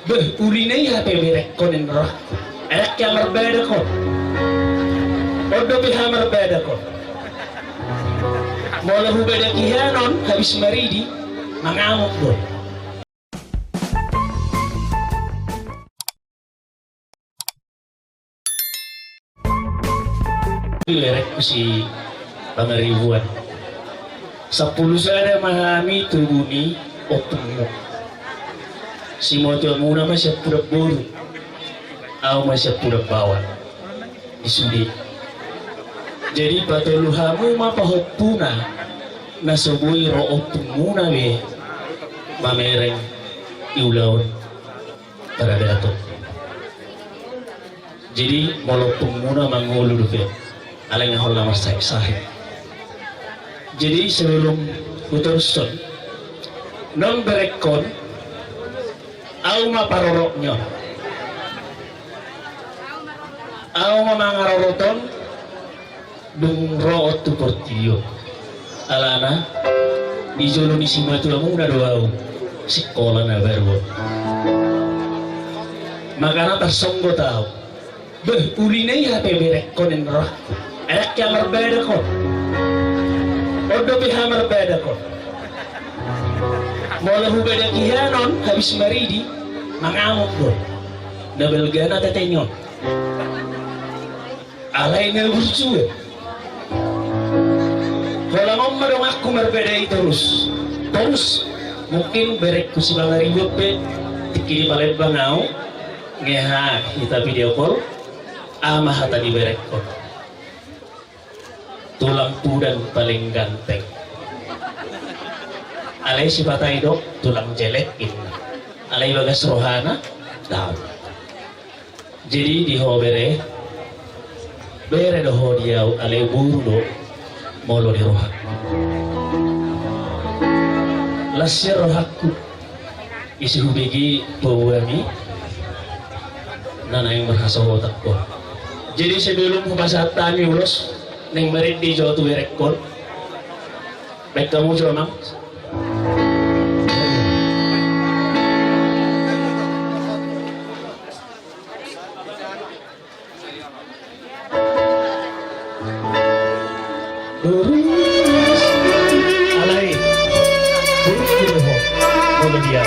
Beh, urinay ha pemerek ko nin roh. Ayak yang berbeda ko. Odo pihamar beda ko. Mula hubeda kihanon habis maridi mangamuk doon. Lerek ko si pangaribuan. 10 sana mahami tubuni otumo. Si moto muna masya pura boru. Au masya pura bawah. Isudi. Jadi patuluhamu mapahopuna nasobui ro otumuna be mamereng iulaon para dato. Jadi molopung muna mangulu dupe. Aleng hola masak sahih. Jadi sebelum putuson non berekon au ma paroroknya au ma mangaroroton dung root tu portillo alana di jolo ni simatu lamu na doau sekolah na verbo makana tersonggo tahu beh urinai hape berekon en roh ayak yang berbeda kok odo pihamar beda kok mula hubeda kihanon habis maridi mangamuk doon nabelgana tetenyon alay na lucu kalau ngomong dong aku berbeda terus mungkin berek ku si bang ribut be tikini paling bangau ngeha kita video call ama hata di berek kok tulang pudan paling ganteng alay si patay dok tulang jelek alay bagas rohana daw jadi di hobere bere do hodiau alay buru do molo di rohak lasya rohakku isi hubigi bawami nana yang berhasa otak ko jadi sebelum kupasat tani ulos neng merit di jawa tu berekon baik kamu coba mang alay buru mo dia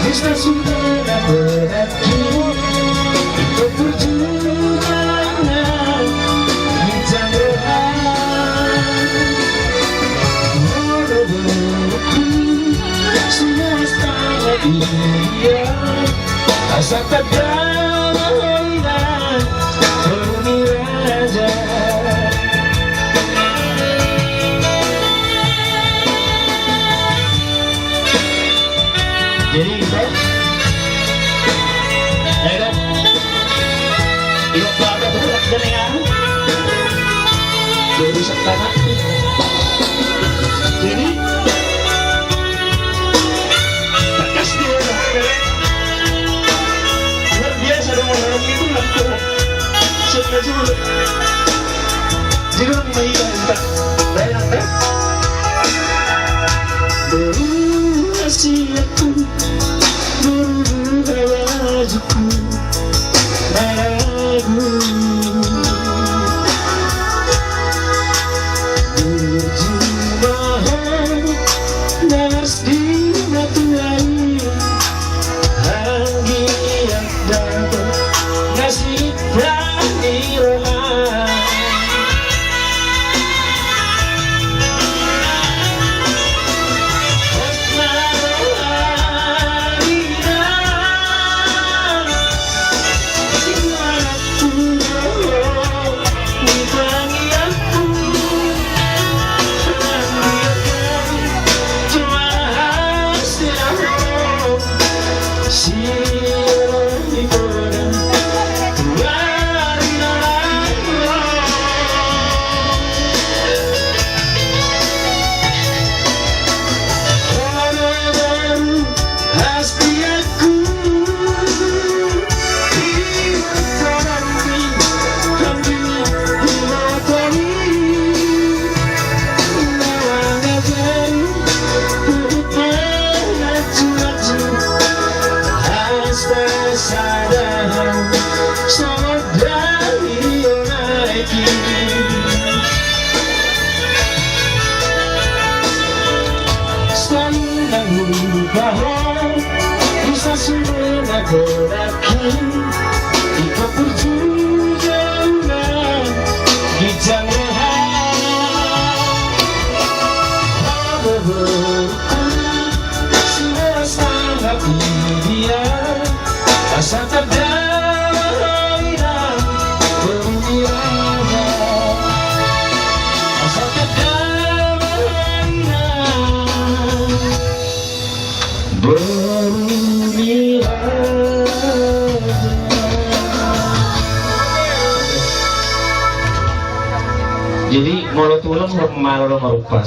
Kita sudah berakhir perjuangan kita semesta dunia asa kedamaian bumi raja. Jadi kita ayo ilok baga berat dengan jadi setengah. Jadi tegas dia luar biasa dong orang itu langsung sengaja jadi orang baik tak banyak tak berwasiatku berwajuku ragu berjumahan nas di matuai hangi yang dapat nasib berani roman bahwa bisa semua berakhir jika perjuangan kita ada berkurang semua sangat ideal asa terdamaian bumi raja asa bumi raja. Jadi mulut ulang malu marupa